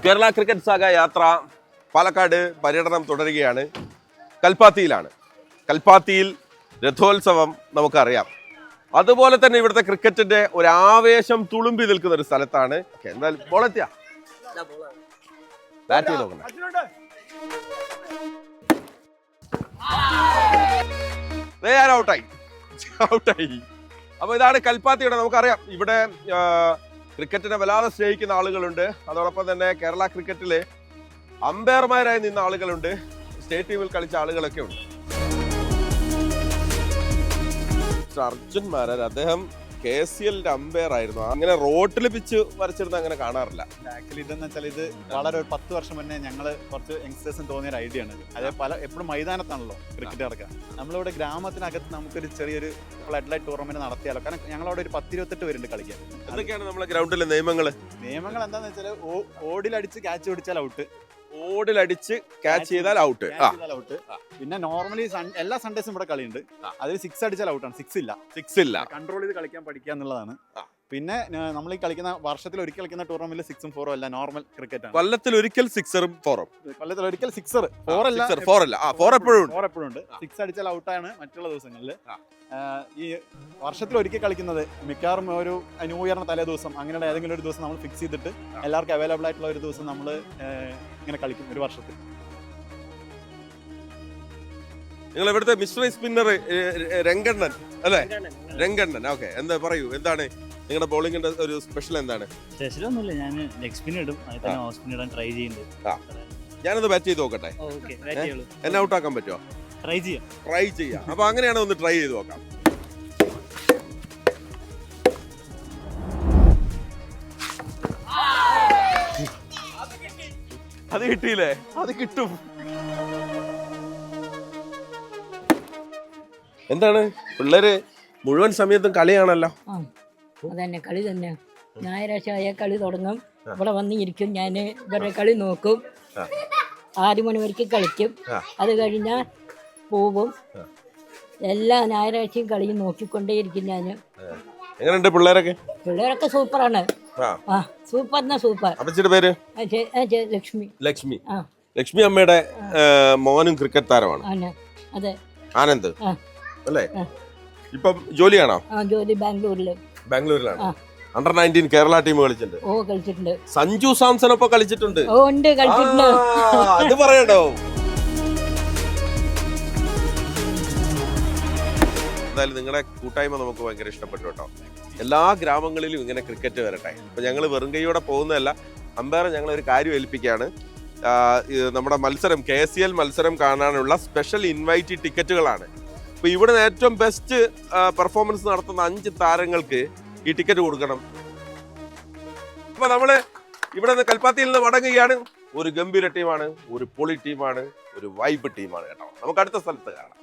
Kerala cricket saga യാത്ര പാലക്കാട് പര്യടനം തുടരുകയാണ്. കൽപ്പാത്തിയിലാണ്. കൽപ്പാത്തിയിൽ രഥോത്സവം നമുക്കറിയാം. അതുപോലെ തന്നെ ഇവിടുത്തെ ക്രിക്കറ്റിന്റെ ഒരു ആവേശം തുളുമ്പി നിൽക്കുന്ന ഒരു സ്ഥലത്താണ്. എന്തായാലും ബോളെത്തിയാ ബാറ്റ് ചെയ്ത് നോക്കണേ. ഔട്ടായി. അപ്പൊ ഇതാണ് കൽപ്പാത്തിയുടെ. നമുക്കറിയാം ഇവിടെ ക്രിക്കറ്റിനെ വല്ലാതെ സ്നേഹിക്കുന്ന ആളുകളുണ്ട്. അതോടൊപ്പം തന്നെ കേരള ക്രിക്കറ്റില് അമ്പയർമാരായി നിന്ന ആളുകളുണ്ട്. സ്റ്റേറ്റ് ടീമിൽ കളിച്ച ആളുകളൊക്കെ ഉണ്ട്. അർജുൻ മാരാർ അദ്ദേഹം KCL അമ്പയർ ആയിരുന്നു. അങ്ങനെ റോട്ടിൽ പിച്ച് വരച്ചിരുന്ന അങ്ങനെ കാണാറില്ല. ആക്ച്വലി ഇതെന്ന് വെച്ചാൽ ഇത് വളരെ ഒരു 10 വർഷം മുന്നേ ഞങ്ങൾ കുറച്ച് യങ്സ്റ്റേഴ്സിന് തോന്നിയ ഒരു ഐഡിയ ആണ്. അതായത് എപ്പോഴും മൈതാനത്താണല്ലോ ക്രിക്കറ്റ് നടക്കുക. നമ്മളിവിടെ ഗ്രാമത്തിനകത്ത് നമുക്കൊരു ചെറിയൊരു ഫ്ലഡ് ലൈറ്റ് ടൂർണമെന്റ് നടത്തിയാലോ. കാരണം ഞങ്ങളവിടെ ഒരു 10-28 പേരുണ്ട് കളിക്കാൻ. എന്തൊക്കെയാണ് നമ്മളെ ഗ്രൗണ്ടിലെ നിയമങ്ങൾ എന്താണെന്ന് വെച്ചാൽ ഓടിലടിച്ച് ക്യാച്ച് പിടിച്ചാൽ ഔട്ട്, ഓടിലടിച്ച് ക്യാച്ച് ചെയ്താൽ ഔട്ട്. പിന്നെ നോർമലി എല്ലാ സൺഡേസും ഇവിടെ കളിയുണ്ട്. അതിൽ 6 അടിച്ചാൽ ഔട്ടാണ്. 6 ഇല്ല. കൺട്രോൾ ചെയ്ത് കളിക്കാൻ പഠിക്കുക എന്നുള്ളതാണ്. പിന്നെ നമ്മൾ ഈ കളിക്കുന്ന വർഷത്തിൽ ഒരിക്കൽ കളിക്കുന്ന ടൂർണമെന്റിൽ 6ഉം 4ഉം അല്ല, നോർമൽ ക്രിക്കറ്റ് ആണ്. കൊല്ലത്തിൽ ഒരിക്കൽ 6ഉം 4ഉം. കൊല്ലത്തിൽ ഒരിക്കൽ 6 4 അല്ല, 4 എപ്പോഴും 4 ഉണ്ട്. 6 അടിച്ചാൽ ഔട്ടാണ് മറ്റുള്ള ദിവസങ്ങളിൽ. ഈ വർഷത്തിൽ ഒരിക്കൽ കളിക്കുന്നത് മിക്കവാറും ഒരു ന്യൂ ഇയറിന് തലേ ദിവസം അങ്ങനെയുള്ള ഏതെങ്കിലും ഒരു ദിവസം നമ്മൾ ഫിക്സ് ചെയ്തിട്ട് എല്ലാവർക്കും അവൈലബിൾ ആയിട്ടുള്ള ഒരു ദിവസം നമ്മൾ ഇങ്ങനെ കളിക്കും ഒരു വർഷത്തിൽ. നിങ്ങൾ ഇവിടുത്തെ മിസ്റ്ററി സ്പിന്നർ രംഗണ്ണൻ അല്ലേ? രംഗണ്ണൻ. ഓക്കെ, എന്താ പറയൂ, എന്താണ് നിങ്ങളുടെ ബോളിംഗിന്റെ ഒരു സ്പെഷ്യൽ? എന്താണ് സ്പെഷ്യൽ? ഒന്നുമില്ല, ഞാൻ ലെഗ് സ്പിൻ ഇടും. ഓഫ് സ്പിൻ ഇടാൻ ട്രൈ ചെയ്യുന്നുണ്ട്. ഞാനൊന്ന് ബാറ്റ് ചെയ്ത് നോക്കട്ടെ. എന്നെ ഔട്ട് ആക്കാൻ പറ്റുമോ? ട്രൈ ചെയ്യാം. അപ്പൊ അങ്ങനെയാണ്, ഒന്ന് ട്രൈ ചെയ്ത് നോക്കാം. അത് കിട്ടിയില്ലേ? അത് കിട്ടും. എന്താണ് പിള്ളേര് മുഴുവൻ സമയത്തും കളിയാണല്ലോ? അതന്നെ, കളി തന്നെ. ഞായറാഴ്ച ആയ കളി തുടങ്ങും. ഇവിടെ വന്ന് ഇരിക്കും, ഞാൻ ഇവരുടെ കളി നോക്കും. 6 മണി വരെയ്ക്ക് കളിക്കും. അത് കഴിഞ്ഞാൽ പോവും. എല്ലാ ഞായറാഴ്ചയും കളിയും നോക്കിക്കൊണ്ടേയിരിക്കും ഞാൻ. എങ്ങനെയുണ്ട് പിള്ളേരൊക്കെ? പിള്ളേരൊക്കെ സൂപ്പറാണ്. സൂപ്പർ. അപ്പച്ചിയുടെ പേര് ലക്ഷ്മി. ലക്ഷ്മി അമ്മയുടെ മോനും ക്രിക്കറ്റ് താരമാണ്. അതെ, ആനന്ദ് അല്ലേ? ഇപ്പം ജോലിയാണോ? ജോലി ബാംഗ്ലൂരിലാണ്. അണ്ടർ 19 കേരള ടീം കളിച്ചിട്ടുണ്ട്. സഞ്ജു സാംസൺ ഒപ്പം കളിച്ചിട്ടുണ്ട്. അത് പറയണ്ടോ? എന്തായാലും നിങ്ങളുടെ കൂട്ടായ്മ നമുക്ക് ഭയങ്കര ഇഷ്ടപ്പെട്ടു കേട്ടോ. എല്ലാ ഗ്രാമങ്ങളിലും ഇങ്ങനെ ക്രിക്കറ്റ് വരട്ടെ. അപ്പൊ ഞങ്ങൾ വെറും കൈയോടെ പോകുന്നതല്ല. അമ്പയർ ഞങ്ങൾ ഒരു കാര്യം ഏൽപ്പിക്കുകയാണ്. നമ്മുടെ മത്സരം KCL മത്സരം കാണാനുള്ള സ്പെഷ്യൽ ഇൻവൈറ്റ് ടിക്കറ്റുകളാണ്. അപ്പൊ ഇവിടെ ഏറ്റവും ബെസ്റ്റ് പെർഫോമൻസ് നടത്തുന്ന 5 താരങ്ങൾക്ക് ഈ ടിക്കറ്റ് കൊടുക്കണം. അപ്പൊ നമ്മള് ഇവിടെ നിന്ന് കൽപ്പാത്തിയിൽ നിന്ന് മടങ്ങുകയാണ്. ഒരു ഗംഭീര ടീമാണ്, ഒരു പൊളി ടീമാണ്, ഒരു വൈബ് ടീമാണ് കേട്ടോ. നമുക്ക് അടുത്ത സ്ഥലത്ത് കാണാം.